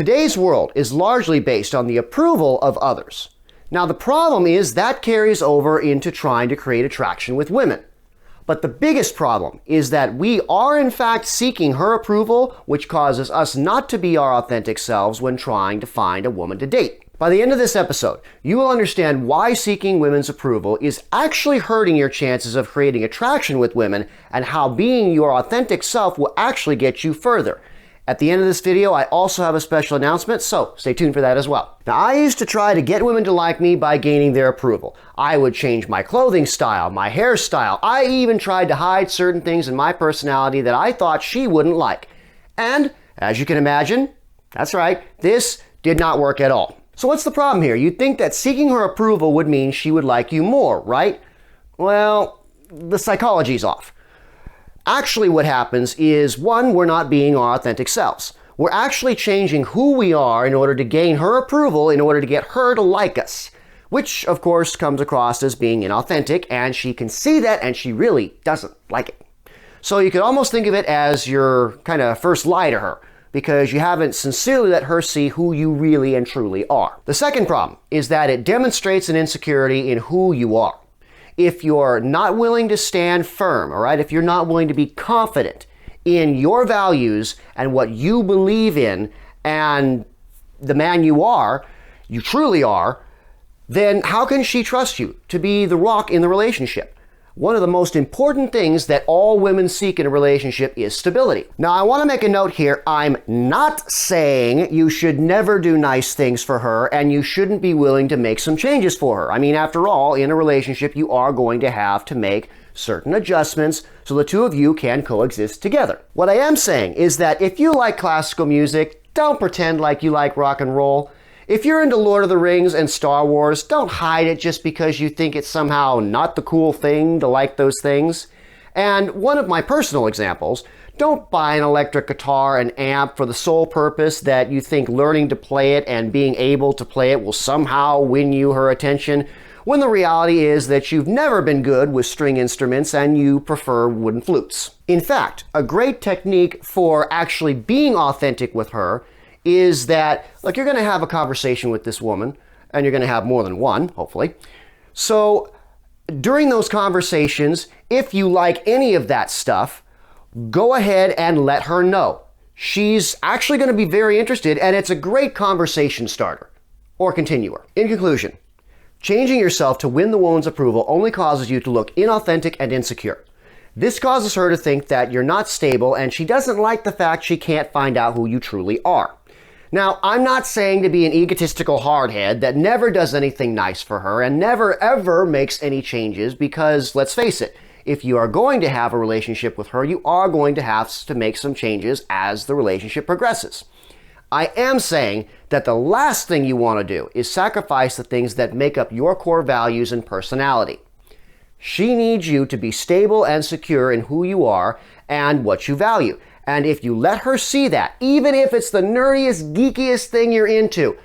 Today's world is largely based on the approval of others. Now the problem is that carries over into trying to create attraction with women. But the biggest problem is that we are in fact seeking her approval, which causes us not to be our authentic selves when trying to find a woman to date. By the end of this episode, you will understand why seeking women's approval is actually hurting your chances of creating attraction with women, and how being your authentic self will actually get you further. At the end of this video, I also have a special announcement, so stay tuned for that as well. Now, I used to try to get women to like me by gaining their approval. I would change my clothing style, my hairstyle. I even tried to hide certain things in my personality that I thought she wouldn't like. And, as you can imagine, that's right, this did not work at all. So what's the problem here? You'd think that seeking her approval would mean she would like you more, right? Well, the psychology's off. Actually, what happens is, one, we're not being our authentic selves. We're actually changing who we are in order to gain her approval, in order to get her to like us, which, of course, comes across as being inauthentic, and she can see that, and she really doesn't like it. So you could almost think of it as your kind of first lie to her, because you haven't sincerely let her see who you really and truly are. The second problem is that it demonstrates an insecurity in who you are. If you're not willing to stand firm, all right, if you're not willing to be confident in your values and what you believe in and the man you truly are, then how can she trust you to be the rock in the relationship? One of the most important things that all women seek in a relationship is stability. Now, I want to make a note here. I'm not saying you should never do nice things for her and you shouldn't be willing to make some changes for her. I mean, after all, in a relationship, you are going to have to make certain adjustments so the two of you can coexist together. What I am saying is that if you like classical music, don't pretend like you like rock and roll. If you're into Lord of the Rings and Star Wars, don't hide it just because you think it's somehow not the cool thing to like those things. And one of my personal examples, don't buy an electric guitar and amp for the sole purpose that you think learning to play it and being able to play it will somehow win you her attention, when the reality is that you've never been good with string instruments and you prefer wooden flutes. In fact, a great technique for actually being authentic with her is that, look, you're going to have a conversation with this woman, and you're going to have more than one, hopefully. So during those conversations, if you like any of that stuff, go ahead and let her know. She's actually going to be very interested, and it's a great conversation starter or continuer. In conclusion, changing yourself to win the woman's approval only causes you to look inauthentic and insecure. This causes her to think that you're not stable, and she doesn't like the fact she can't find out who you truly are. Now, I'm not saying to be an egotistical hardhead that never does anything nice for her and never ever makes any changes, because let's face it, if you are going to have a relationship with her, you are going to have to make some changes as the relationship progresses. I am saying that the last thing you want to do is sacrifice the things that make up your core values and personality. She needs you to be stable and secure in who you are and what you value. And if you let her see that, even if it's the nerdiest, geekiest thing you're into,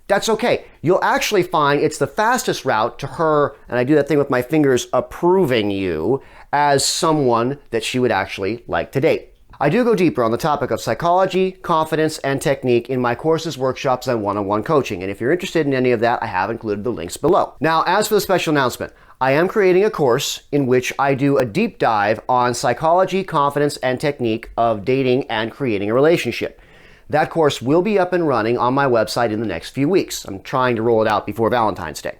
that's okay. You'll actually find it's the fastest route to her, and I do that thing with my fingers, approving you as someone that she would actually like to date. I do go deeper on the topic of psychology, confidence, and technique in my courses, workshops, and one-on-one coaching. And if you're interested in any of that, I have included the links below. Now, as for the special announcement, I am creating a course in which I do a deep dive on psychology, confidence, and technique of dating and creating a relationship. That course will be up and running on my website in the next few weeks. I'm trying to roll it out before Valentine's Day.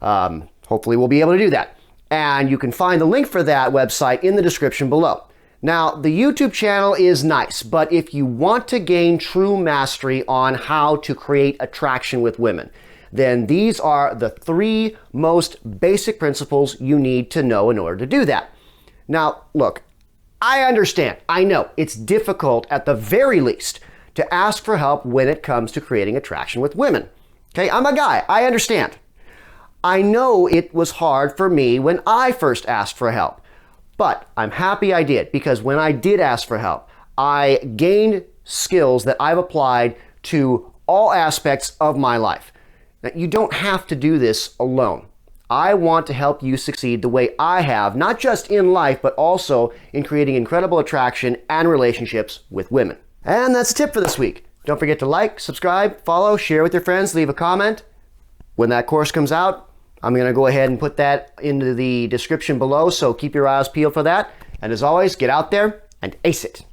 Hopefully we'll be able to do that. And you can find the link for that website in the description below. Now, the YouTube channel is nice, but if you want to gain true mastery on how to create attraction with women, then these are the 3 most basic principles you need to know in order to do that. Now, look, I understand. I know it's difficult at the very least to ask for help when it comes to creating attraction with women. Okay, I'm a guy. I understand. I know it was hard for me when I first asked for help, but I'm happy I did, because when I did ask for help, I gained skills that I've applied to all aspects of my life. Now, you don't have to do this alone. I want to help you succeed the way I have, not just in life, but also in creating incredible attraction and relationships with women. And that's a tip for this week. Don't forget to like, subscribe, follow, share with your friends, leave a comment. When that course comes out, I'm going to go ahead and put that into the description below, so keep your eyes peeled for that. And as always, get out there and ace it.